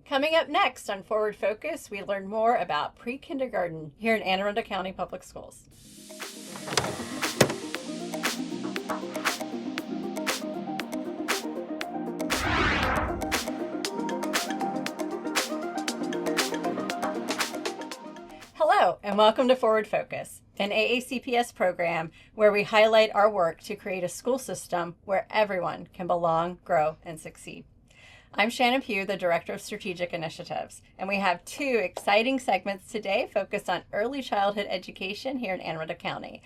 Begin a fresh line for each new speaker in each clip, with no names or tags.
Coming up next on Forward Focus, we learn more about pre-kindergarten here in Anne Arundel County Public Schools. Hello, and welcome to Forward Focus, an AACPS program where we highlight our work to create a school system where everyone can belong, grow, and succeed. I'm Shannon Pugh, the Director of Strategic Initiatives, and we have two exciting segments today focused on early childhood education here in Anne Arundel County,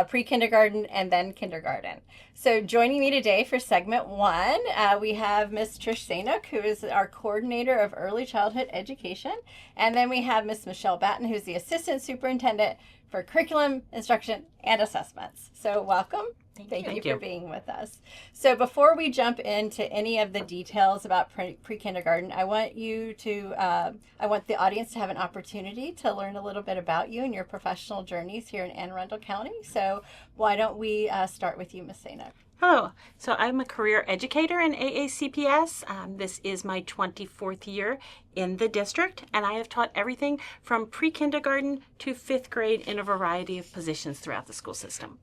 pre-kindergarten and then kindergarten. So joining me today for segment one, we have Ms. Trish Zanuck, who is our Coordinator of Early Childhood Education, and then we have Ms. Michelle Batten, who's the Assistant Superintendent for Curriculum, Instruction, and Assessments. So welcome. Thank you for being with us. So before we jump into any of the details about pre-kindergarten, I want the audience to have an opportunity to learn a little bit about you and your professional journeys here in Anne Arundel County. So why don't we start with you, Ms. Zanuck?
Hello. So I'm a career educator in AACPS. This is my 24th year in the district, and I have taught everything from pre-kindergarten to 5th grade in a variety of positions throughout the school system.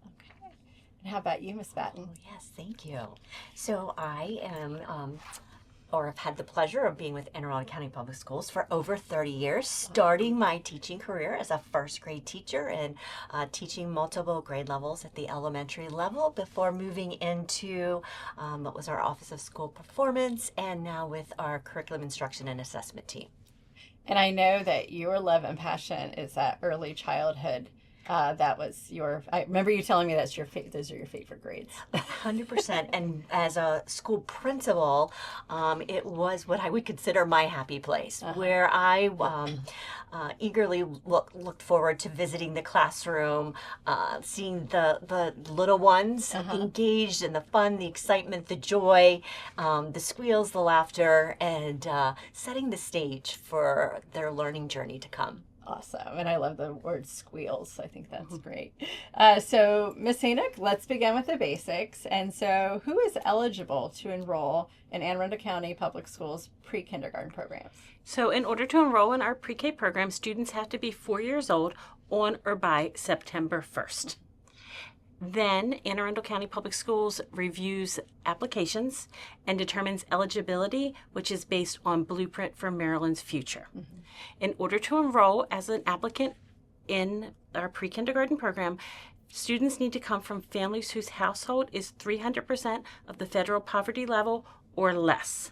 And how about you, Ms. Batten?
Oh, yes, thank you. So I am, or have had the pleasure of being with Anne Arundel County Public Schools for over 30 years, starting my teaching career as a first grade teacher and teaching multiple grade levels at the elementary level before moving into what was our Office of School Performance and now with our Curriculum Instruction and Assessment team.
And I know that your love and passion is that early childhood. That was I remember you telling me those are your favorite grades.
100%. And as a school principal, it was what I would consider my happy place, where I eagerly looked forward to visiting the classroom, seeing the little ones engaged in the fun, the excitement, the joy, the squeals, the laughter, and setting the stage for their learning journey to come.
Awesome. And I love the word squeals. I think that's great. So, Ms. Zanuck, let's begin with the basics. And so, who is eligible to enroll in Anne Arundel County Public Schools pre-kindergarten programs?
So in order to enroll in our pre-K program, students have to be 4 years old on or by September 1st. Then Anne Arundel County Public Schools reviews applications and determines eligibility, which is based on Blueprint for Maryland's Future. In order to enroll as an applicant in our pre-kindergarten program, students need to come from families whose household is 300% of the federal poverty level or less.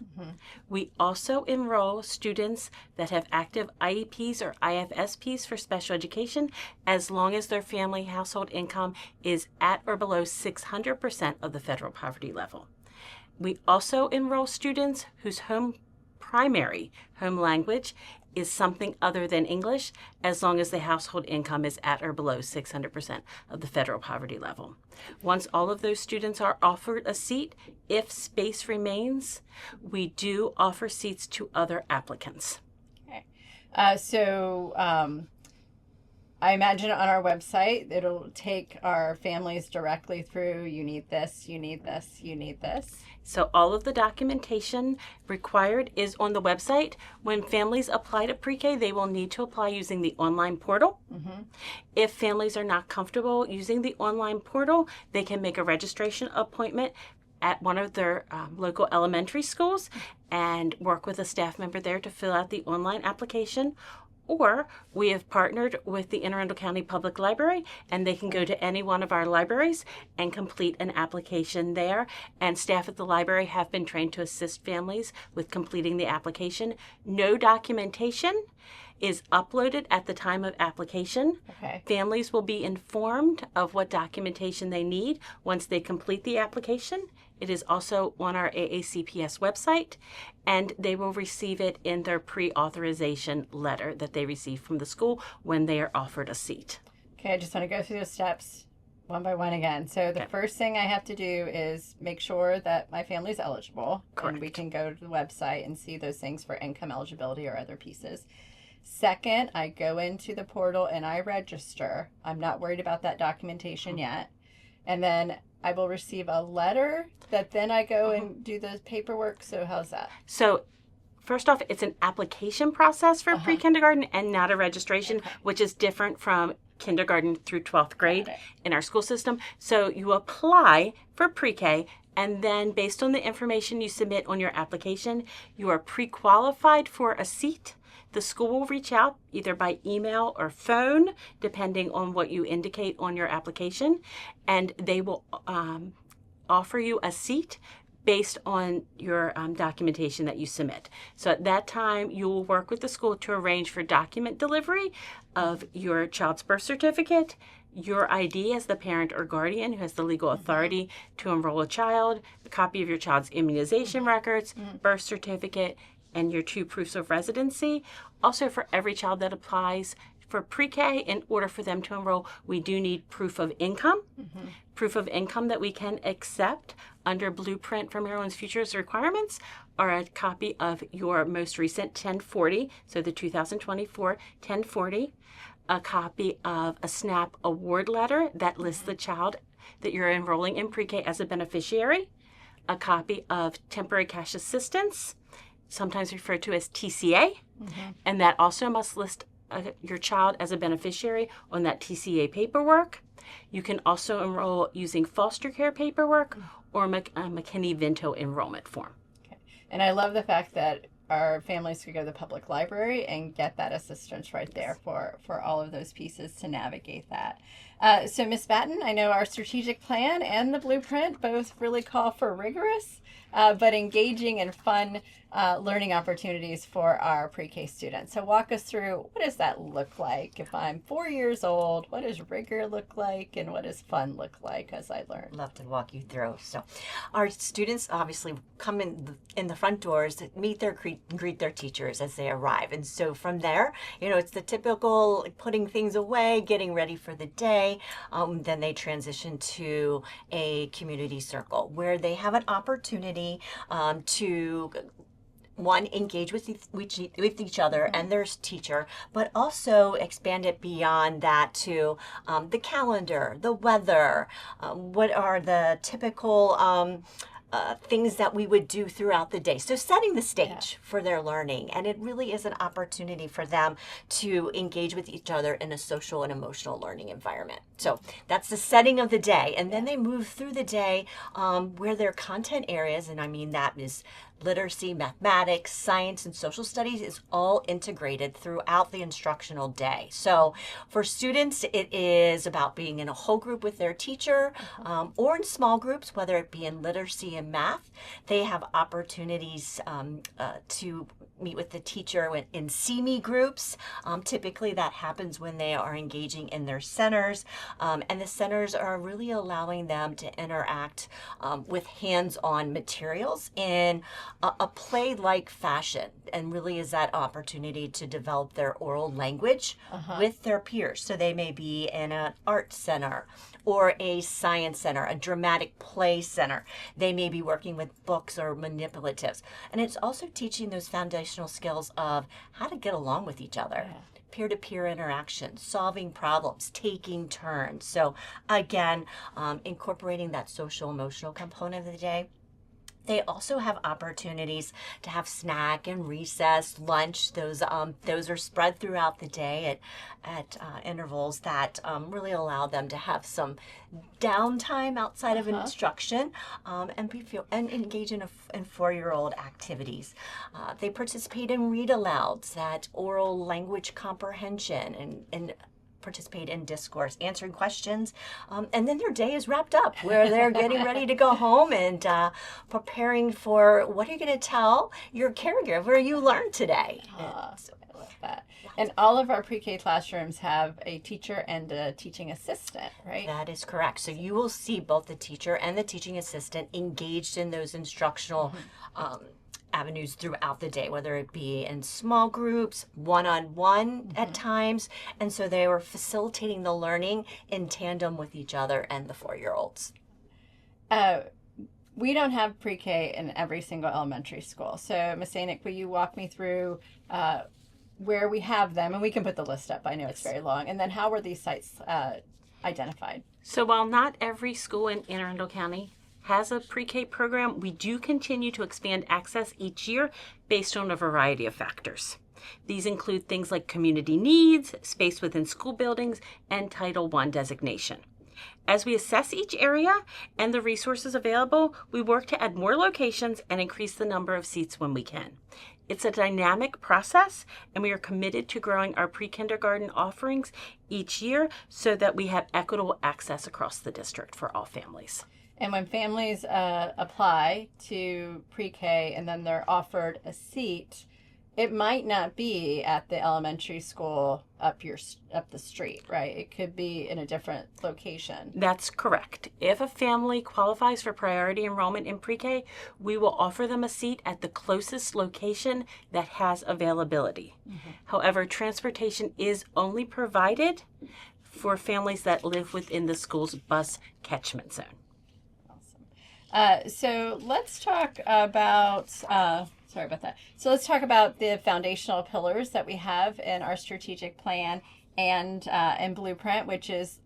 We also enroll students that have active IEPs or IFSPs for special education as long as their family household income is at or below 600% of the federal poverty level. We also enroll students whose primary home language is something other than English, as long as the household income is at or below 600% of the federal poverty level. Once all of those students are offered a seat, if space remains, we do offer seats to other applicants.
Okay. I imagine on our website, it'll take our families directly through, you need this, you need this, you need this.
So all of the documentation required is on the website. When families apply to pre-K, they will need to apply using the online portal. If families are not comfortable using the online portal, they can make a registration appointment at one of their local elementary schools and work with a staff member there to fill out the online application. Or we have partnered with the Anne Arundel County Public Library, and they can go to any one of our libraries and complete an application there. And staff at the library have been trained to assist families with completing the application. No documentation is uploaded at the time of application.
Okay.
Families will be informed of what documentation they need once they complete the application. It is also on our AACPS website, and they will receive it in their pre-authorization letter that they receive from the school when they are offered a seat.
Okay, I just want to go through the steps one by one again. So the first thing I have to do is make sure that my family's eligible.
Correct.
And we can go to the website and see those things for income eligibility or other pieces. Second, I go into the portal and I register. I'm not worried about that documentation yet. And then I will receive a letter that then I go and do the paperwork. So how's that?
So First off, it's an application process for pre-kindergarten and not a registration, which is different from kindergarten through 12th grade in our school system. So you apply for pre-K, and then based on the information you submit on your application, you are pre-qualified for a seat. The school will reach out either by email or phone, depending on what you indicate on your application, and they will offer you a seat based on your documentation that you submit. So at that time, you will work with the school to arrange for document delivery of your child's birth certificate, your ID as the parent or guardian who has the legal authority to enroll a child, a copy of your child's immunization records, birth certificate, and your 2 proofs of residency. Also, for every child that applies for pre-K, in order for them to enroll, we do need proof of income. Proof of income that we can accept under Blueprint for Maryland's Futures requirements are a copy of your most recent 1040, so the 2024 1040, a copy of a SNAP award letter that lists the child that you're enrolling in pre-K as a beneficiary, a copy of temporary cash assistance, sometimes referred to as TCA, and that also must list your child as a beneficiary on that TCA paperwork. You can also enroll using foster care paperwork or McKinney-Vento enrollment form.
Okay. And I love the fact that our families could go to the public library and get that assistance right there for all of those pieces to navigate that. So Ms. Batten, I know our strategic plan and the blueprint both really call for rigorous but engaging and fun learning opportunities for our pre-K students. So walk us through, what does that look like? If I'm 4 years old, what does rigor look like and what does fun look like as I learn?
Love to walk you through. So our students obviously come in the front doors, meet greet their teachers as they arrive. And so from there, it's the typical putting things away, getting ready for the day. Then they transition to a community circle where they have an opportunity to engage with each other and their teacher, but also expand it beyond that to the calendar, the weather, what are the typical things that we would do throughout the day. So setting the stage for their learning. And it really is an opportunity for them to engage with each other in a social and emotional learning environment. So that's the setting of the day. And then they move through the day where their content areas, and I mean that is literacy, mathematics, science, and social studies, is all integrated throughout the instructional day. So for students, it is about being in a whole group with their teacher or in small groups, whether it be in literacy and math. They have opportunities to meet with the teacher in see-me groups. Typically that happens when they are engaging in their centers, and the centers are really allowing them to interact with hands-on materials in a play-like fashion, and really is that opportunity to develop their oral language with their peers. So they may be in an art center or a science center, a dramatic play center. They may be working with books or manipulatives. And it's also teaching those foundational skills of how to get along with each other. Peer-to-peer interaction, solving problems, taking turns. So again, incorporating that social emotional component of the day. They also have opportunities to have snack and recess, lunch. Those are spread throughout the day at intervals that really allow them to have some downtime outside of instruction and engage in 4-year-old activities. They participate in read alouds, that oral language comprehension, and participate in discourse, answering questions, and then their day is wrapped up where they're getting ready to go home and preparing for what are you going to tell your caregiver you learned today.
So I love that. And all of our pre-K classrooms have a teacher and a teaching assistant, right?
That is correct. So you will see both the teacher and the teaching assistant engaged in those instructional avenues throughout the day, whether it be in small groups, one-on-one at times. And so they were facilitating the learning in tandem with each other and the 4-year-olds.
We don't have pre-K in every single elementary school. So Ms. Zanuck, will you walk me through where we have them? And we can put the list up. I know it's very long. And then how were these sites identified?
So while not every school in Anne Arundel County has a pre-K program, we do continue to expand access each year based on a variety of factors. These include things like community needs, space within school buildings, and Title I designation. As we assess each area and the resources available, we work to add more locations and increase the number of seats when we can. It's a dynamic process, and we are committed to growing our pre-kindergarten offerings each year so that we have equitable access across the district for all families.
And when families apply to pre-K and then they're offered a seat, it might not be at the elementary school up the street, right? It could be in a different location.
That's correct. If a family qualifies for priority enrollment in pre-K, we will offer them a seat at the closest location that has availability. Mm-hmm. However, transportation is only provided for families that live within the school's bus catchment zone.
Awesome. So let's talk about... Sorry about that. So let's talk about the foundational pillars that we have in our strategic plan and blueprint, which is,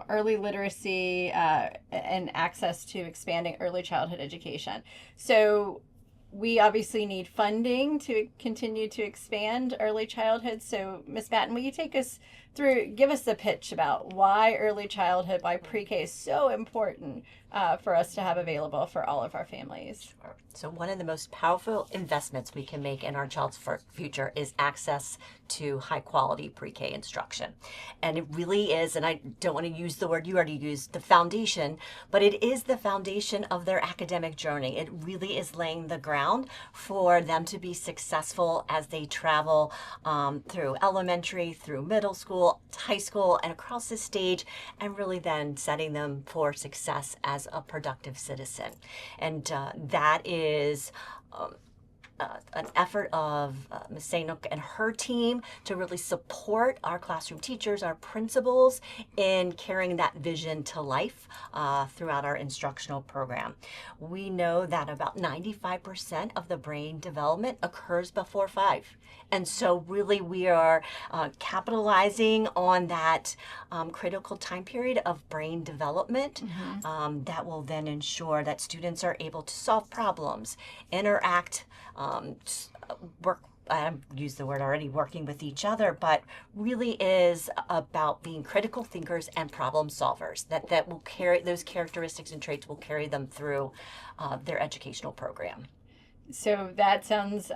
early literacy and access to expanding early childhood education. So we obviously need funding to continue to expand early childhood. So Ms. Batten, will you take us through, give us the pitch about why early childhood, why pre-K is so important for us to have available for all of our families?
Sure. So one of the most powerful investments we can make in our child's future is access to high quality pre-K instruction. And it really is, and I don't want to use the word you already used, the foundation, but it is the foundation of their academic journey. It really is laying the ground for them to be successful as they travel through elementary, through middle school, high school, and across the stage, and really then setting them for success as a productive citizen. And that is an effort of Ms. Sanuk and her team to really support our classroom teachers, our principals, in carrying that vision to life throughout our instructional program. We know that about 95% of the brain development occurs before 5. And so really we are capitalizing on that critical time period of brain development that will then ensure that students are able to solve problems, interact, work, I used the word already, working with each other, but really is about being critical thinkers and problem solvers. That will carry, those characteristics and traits will carry them through their educational program. So
that sounds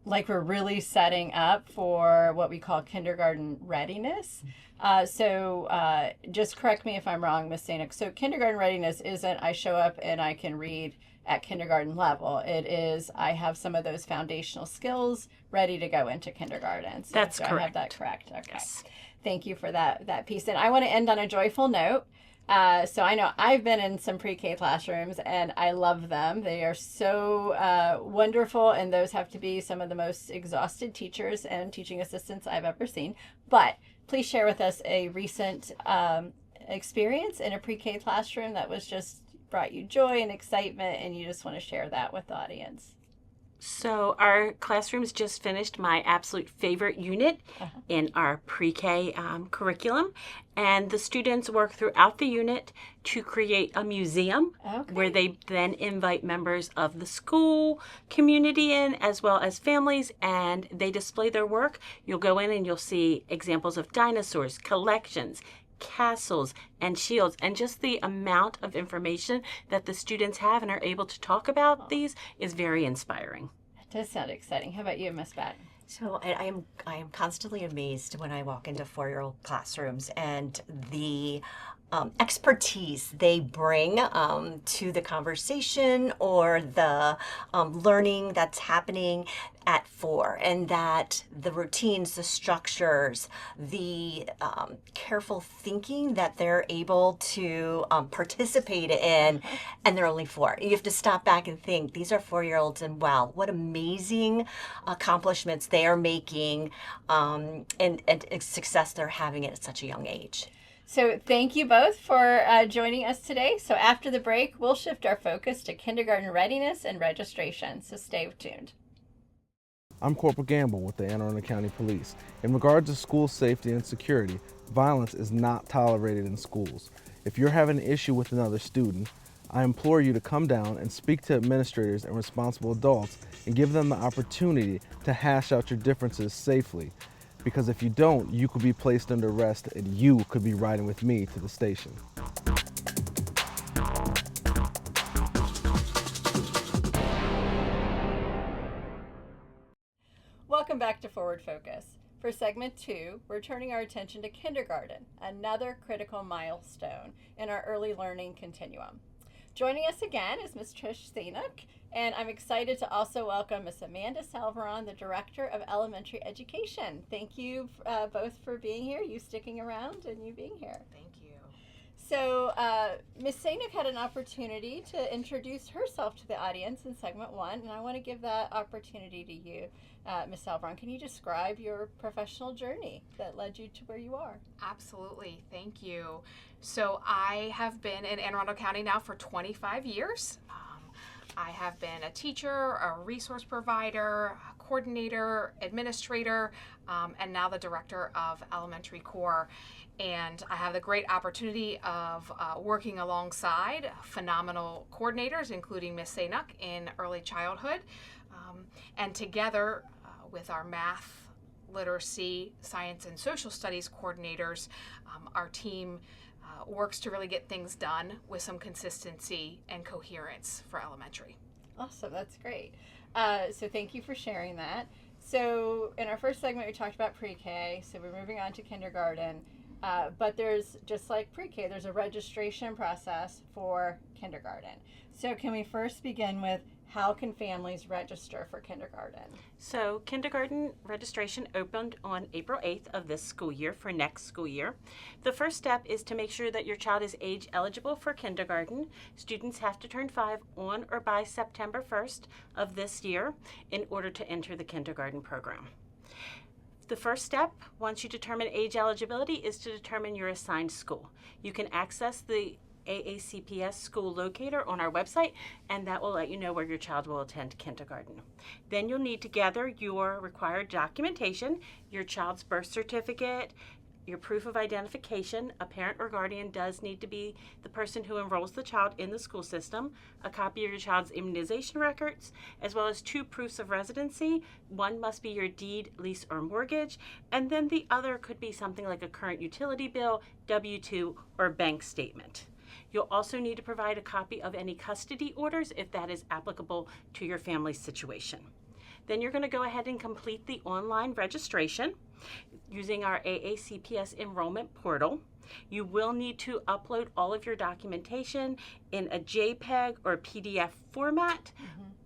like we're really setting up for what we call kindergarten readiness. So just correct me if I'm wrong, Ms. Sanuk. So kindergarten readiness isn't I show up and I can read at kindergarten level. It is I have some of those foundational skills ready to go into kindergarten. So
that's correct.
I have that correct? Okay.
Yes.
Thank you for that piece. And I want to end on a joyful note. So I know I've been in some pre-K classrooms and I love them. They are so wonderful, and those have to be some of the most exhausted teachers and teaching assistants I've ever seen. But please share with us a recent experience in a pre-K classroom that was just brought you joy and excitement, and you just want to share that with the audience.
So our classrooms just finished my absolute favorite unit in our pre-K curriculum, and the students work throughout the unit to create a museum where they then invite members of the school community in, as well as families, and they display their work. You'll go in and you'll see examples of dinosaurs, collections, castles, and shields, and just the amount of information that the students have and are able to talk about these is very inspiring.
That does sound exciting. How about you, Ms. Batten?
So I am constantly amazed when I walk into 4-year-old classrooms and the expertise they bring to the conversation or the learning that's happening at 4, and that the routines, the structures, the careful thinking that they're able to participate in, and they're only 4. You have to stop back and think, these are 4-year-olds, and wow, what amazing accomplishments they are making and success they're having at such a young age.
So thank you both for joining us today. So after the break, we'll shift our focus to kindergarten readiness and registration. So stay tuned.
I'm Corporal Gamble with the Anne Arundel County Police. In regards to school safety and security, violence is not tolerated in schools. If you're having an issue with another student, I implore you to come down and speak to administrators and responsible adults and give them the opportunity to hash out your differences safely. Because if you don't, you could be placed under arrest and you could be riding with me to the station.
Welcome back to Forward Focus. For segment 2, we're turning our attention to kindergarten, another critical milestone in our early learning continuum. Joining us again is Ms. Trish Sanuk, and I'm excited to also welcome Ms. Amanda Salveron, the Director of Elementary Education. Thank you both for being here, you sticking around and you being here.
Thank you.
So Ms. Sanuk had an opportunity to introduce herself to the audience in segment 1, and I want to give that opportunity to you, Ms. Salveron. Can you describe your professional journey that led you to where you are?
Absolutely. Thank you. So I have been in Anne Arundel County now for 25 years. I have been a teacher, a resource provider, a coordinator, administrator, and now the director of elementary core. And I have the great opportunity of working alongside phenomenal coordinators, including Ms. Sanuk in early childhood. And together with our math, literacy, science, and social studies coordinators, our team works to really get things done with some consistency and coherence for elementary.
Awesome, that's great. So thank you for sharing that. So in our first segment, we talked about pre-K, so we're moving on to kindergarten. But there's, just like pre-K, there's a registration process for kindergarten. So can we first begin with how can families register for kindergarten?
So kindergarten registration opened on April 8th of this school year for next school year. The first step is to make sure that your child is age eligible for kindergarten. Students have to turn 5 on or by September 1st of this year in order to enter the kindergarten program. The first step, once you determine age eligibility, is to determine your assigned school. You can access the AACPS school locator on our website, and that will let you know where your child will attend kindergarten. Then you'll need to gather your required documentation, your child's birth certificate, your proof of identification. A parent or guardian does need to be the person who enrolls the child in the school system, a copy of your child's immunization records, as well as 2 proofs of residency. One must be your deed, lease, or mortgage, and then the other could be something like a current utility bill, W-2, or bank statement. You'll also need to provide a copy of any custody orders if that is applicable to your family's situation. Then you're going to go ahead and complete the online registration using our AACPS enrollment portal. You will need to upload all of your documentation in a JPEG or PDF format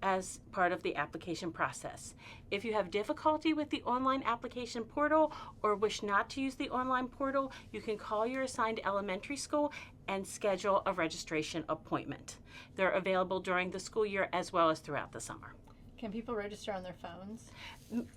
as part of the application process. If you have difficulty with the online application portal or wish not to use the online portal, you can call your assigned elementary school and schedule a registration appointment. They're available during the school year as well as throughout the summer.
Can people register on their phones?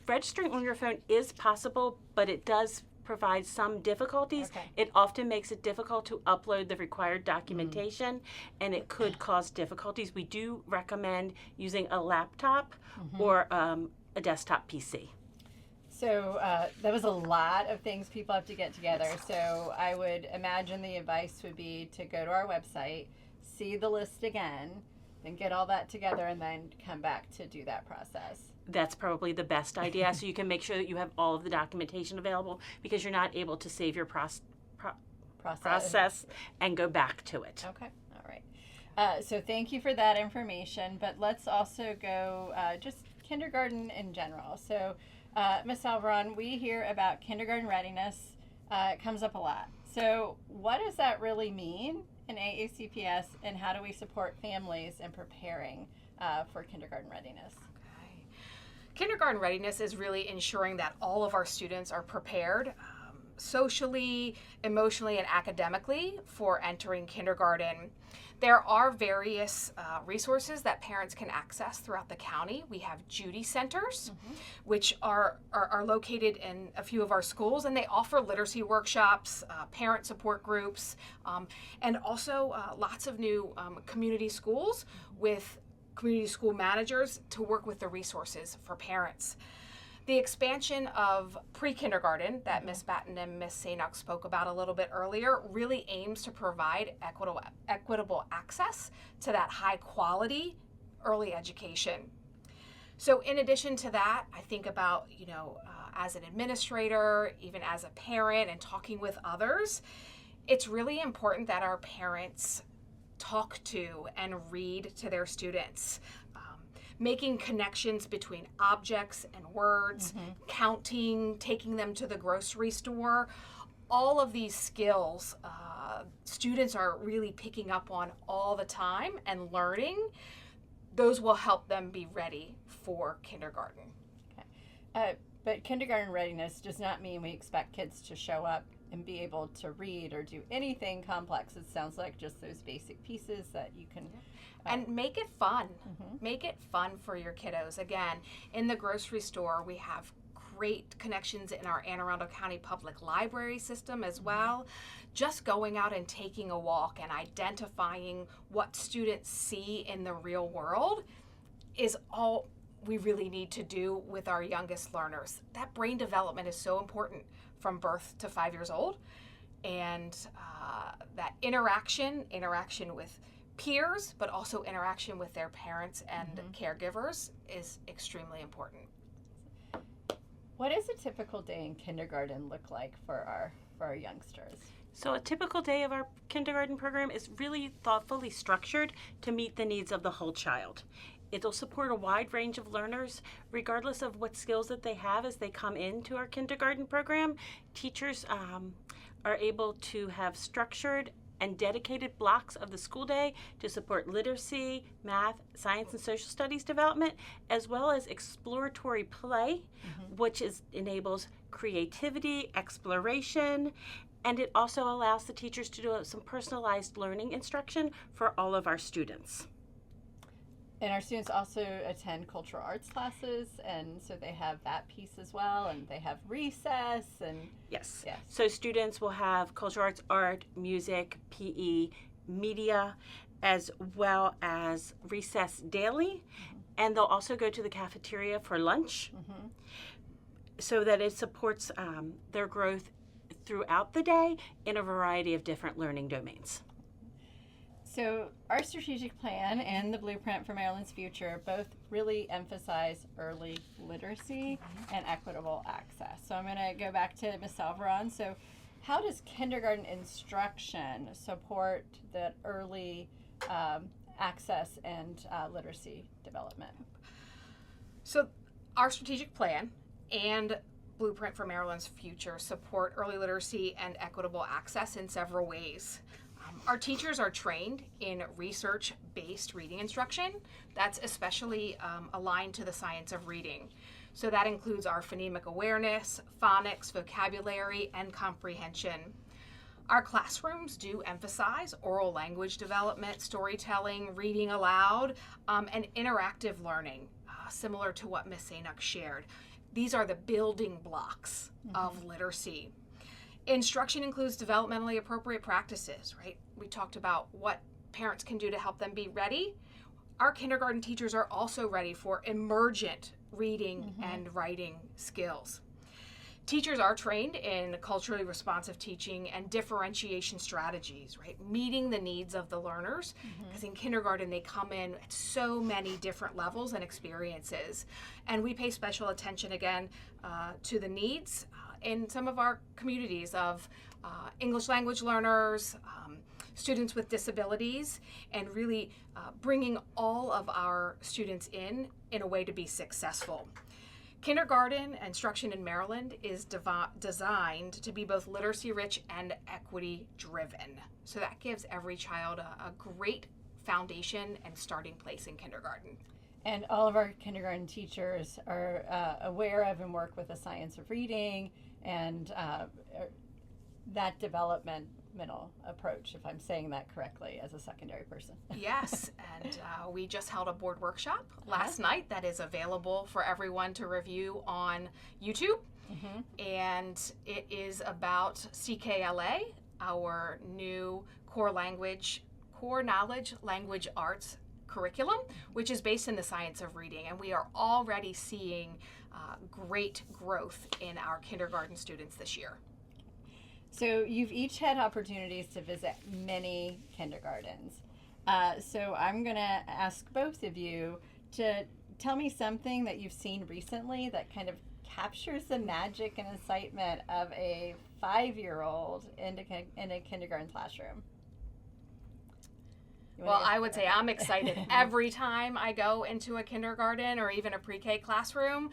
Registering on your phone is possible, but it does provide some difficulties.
Okay.
It often makes it difficult to upload the required documentation, and it could cause difficulties. We do recommend using a laptop or a desktop PC.
So that was a lot of things people have to get together. So I would imagine the advice would be to go to our website, see the list again, then get all that together, and then come back to do that process.
That's probably the best idea, so you can make sure that you have all of the documentation available, because you're not able to save your process and go back to it.
Okay, all right. So thank you for that information, but let's also go just kindergarten in general. So Ms. Salveron, we hear about kindergarten readiness. It comes up a lot. So what does that really mean in AACPS, and how do we support families in preparing for kindergarten readiness?
Okay. Kindergarten readiness is really ensuring that all of our students are prepared socially, emotionally, and academically for entering kindergarten. There are various resources that parents can access throughout the county. We have Judy Centers, which are located in a few of our schools, and they offer literacy workshops, parent support groups, and also lots of new community schools with community school managers to work with the resources for parents. The expansion of pre-kindergarten that Miss Batten and Miss Sainuk spoke about a little bit earlier really aims to provide equitable access to that high quality early education. So in addition to that, I think about, as an administrator, even as a parent and talking with others, it's really important that our parents talk to and read to their students. Making connections between objects and words, counting, taking them to the grocery store, all of these skills students are really picking up on all the time and learning. Those will help them be ready for kindergarten.
But kindergarten readiness does not mean we expect kids to show up and be able to read or do anything complex. It sounds like just those basic pieces that you can...
And make it fun. Make it fun for your kiddos. Again, in the grocery store, we have great connections in our Anne Arundel County Public Library system as well. Just going out and taking a walk and identifying what students see in the real world is all we really need to do with our youngest learners. That brain development is so important from birth to 5 years old. And that interaction with peers, but also interaction with their parents and caregivers is extremely important.
What does a typical day in kindergarten look like for our youngsters?
So a typical day of our kindergarten program is really thoughtfully structured to meet the needs of the whole child. It'll support a wide range of learners, regardless of what skills that they have as they come into our kindergarten program. Teachers are able to have structured and dedicated blocks of the school day to support literacy, math, science, and social studies development, as well as exploratory play, which enables creativity, exploration, and it also allows the teachers to do some personalized learning instruction for all of our students.
And our students also attend cultural arts classes, and so they have that piece as well, and they have recess and...
Yes. So students will have cultural arts, art, music, PE, media, as well as recess daily, and they'll also go to the cafeteria for lunch so that it supports their growth throughout the day in a variety of different learning domains.
So our strategic plan and the blueprint for Maryland's future both really emphasize early literacy and equitable access. So I'm going to go back to Ms. Salveron. So how does kindergarten instruction support that early access and literacy development?
So our strategic plan and blueprint for Maryland's future support early literacy and equitable access in several ways. Our teachers are trained in research-based reading instruction that's especially aligned to the science of reading. So that includes our phonemic awareness, phonics, vocabulary, and comprehension. Our classrooms do emphasize oral language development, storytelling, reading aloud, and interactive learning, similar to what Ms. Sainuk shared. These are the building blocks of literacy. Instruction includes developmentally appropriate practices, right? We talked about what parents can do to help them be ready. Our kindergarten teachers are also ready for emergent reading and writing skills. Teachers are trained in culturally responsive teaching and differentiation strategies, right? Meeting the needs of the learners, because in kindergarten they come in at so many different levels and experiences. And we pay special attention again to the needs in some of our communities of English language learners, students with disabilities, and really bringing all of our students in a way to be successful. Kindergarten instruction in Maryland is designed to be both literacy rich and equity driven. So that gives every child a great foundation and starting place in kindergarten.
And all of our kindergarten teachers are aware of and work with the science of reading and that developmental approach, if I'm saying that correctly as a secondary person.
Yes, and we just held a board workshop last night that is available for everyone to review on YouTube. And it is about CKLA, our new core knowledge language arts curriculum, which is based in the science of reading. And we are already seeing great growth in our kindergarten students this year.
So you've each had opportunities to visit many kindergartens. So I'm going to ask both of you to tell me something that you've seen recently that kind of captures the magic and excitement of a 5-year-old in a kindergarten classroom.
Well, I would say I'm excited every time I go into a kindergarten or even a pre-K classroom.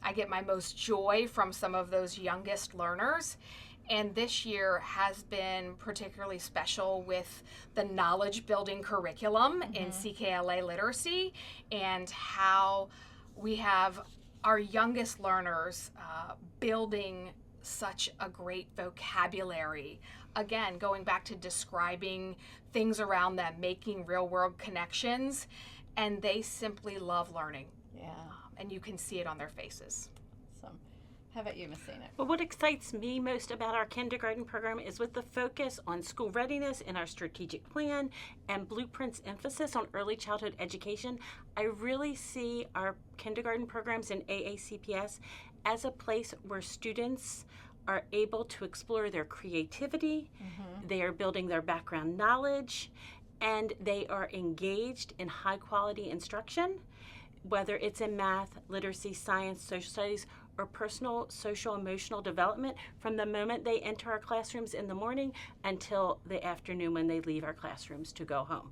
I get my most joy from some of those youngest learners. And this year has been particularly special with the knowledge building curriculum in CKLA literacy, and how we have our youngest learners building such a great vocabulary. Again, going back to describing things around them, making real world connections, and they simply love learning.
Yeah.
And you can see it on their faces.
Awesome. How about you, Ms. Zanuck?
Well, what excites me most about our kindergarten program is with the focus on school readiness in our strategic plan and Blueprint's emphasis on early childhood education. I really see our kindergarten programs in AACPS as a place where students are able to explore their creativity, they are building their background knowledge, and they are engaged in high quality instruction, whether it's in math, literacy, science, social studies, or personal, social, emotional development from the moment they enter our classrooms in the morning until the afternoon when they leave our classrooms to go home.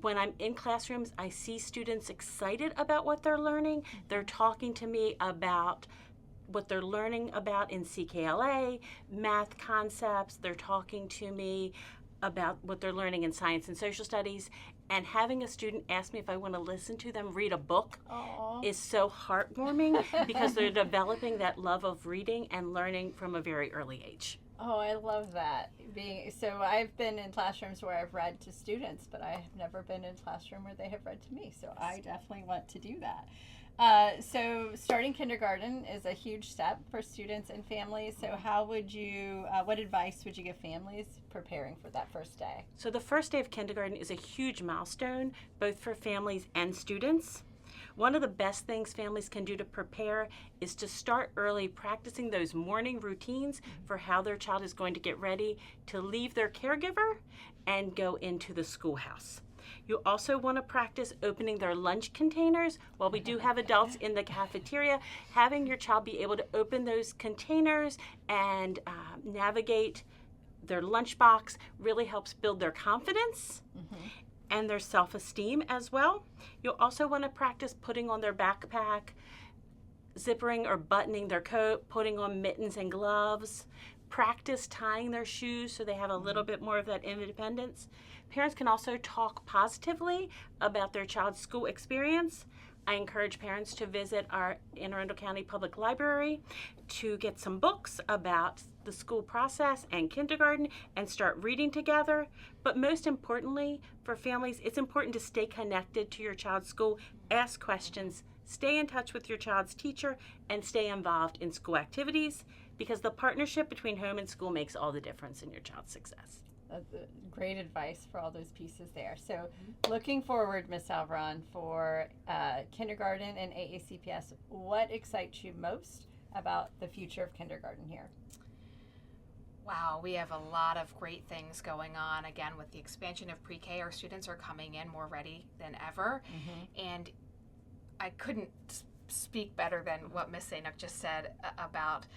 When I'm in classrooms, I see students excited about what they're learning. They're talking to me about what they're learning about in CKLA, math concepts. They're talking to me about what they're learning in science and social studies. And having a student ask me if I want to listen to them read a book is so heartwarming because they're developing that love of reading and learning from a very early age.
Oh, I love that. So I've been in classrooms where I've read to students, but I have never been in a classroom where they have read to me. So I definitely want to do that. So starting kindergarten is a huge step for students and families. So how would you, what advice would you give families preparing for that first day?
So the first day of kindergarten is a huge milestone, both for families and students. One of the best things families can do to prepare is to start early practicing those morning routines for how their child is going to get ready to leave their caregiver and go into the schoolhouse. You also want to practice opening their lunch containers. While we do have adults in the cafeteria, having your child be able to open those containers and navigate their lunchbox really helps build their confidence and their self-esteem as well. You'll also want to practice putting on their backpack, zippering or buttoning their coat, putting on mittens and gloves. Practice tying their shoes so they have a little bit more of that independence. Parents can also talk positively about their child's school experience. I encourage parents to visit our Anne Arundel County Public Library to get some books about the school process and kindergarten and start reading together. But most importantly, for families, it's important to stay connected to your child's school, ask questions, stay in touch with your child's teacher, and stay involved in school activities, because the partnership between home and school makes all the difference in your child's success.
That's great advice for all those pieces there. So looking forward, Ms. Alvaron, for kindergarten and AACPS, what excites you most about the future of kindergarten here?
Wow, we have a lot of great things going on. Again, with the expansion of pre-K, our students are coming in more ready than ever. And I couldn't speak better than what Ms. Zanuck just said about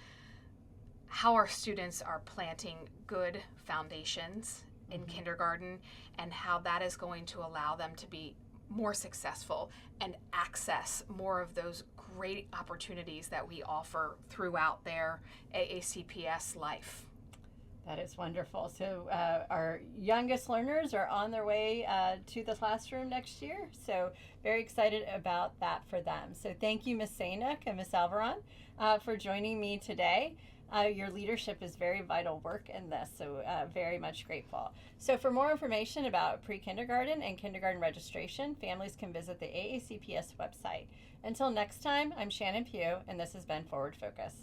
how our students are planting good foundations in kindergarten, and how that is going to allow them to be more successful and access more of those great opportunities that we offer throughout their AACPS life.
That is wonderful. So our youngest learners are on their way to the classroom next year. So very excited about that for them. So thank you, Ms. Zanuck and Ms. Alvaron, for joining me today. Your leadership is very vital work in this, so very much grateful. So for more information about pre-kindergarten and kindergarten registration, families can visit the AACPS website. Until next time, I'm Shannon Pugh, and this has been Forward Focus.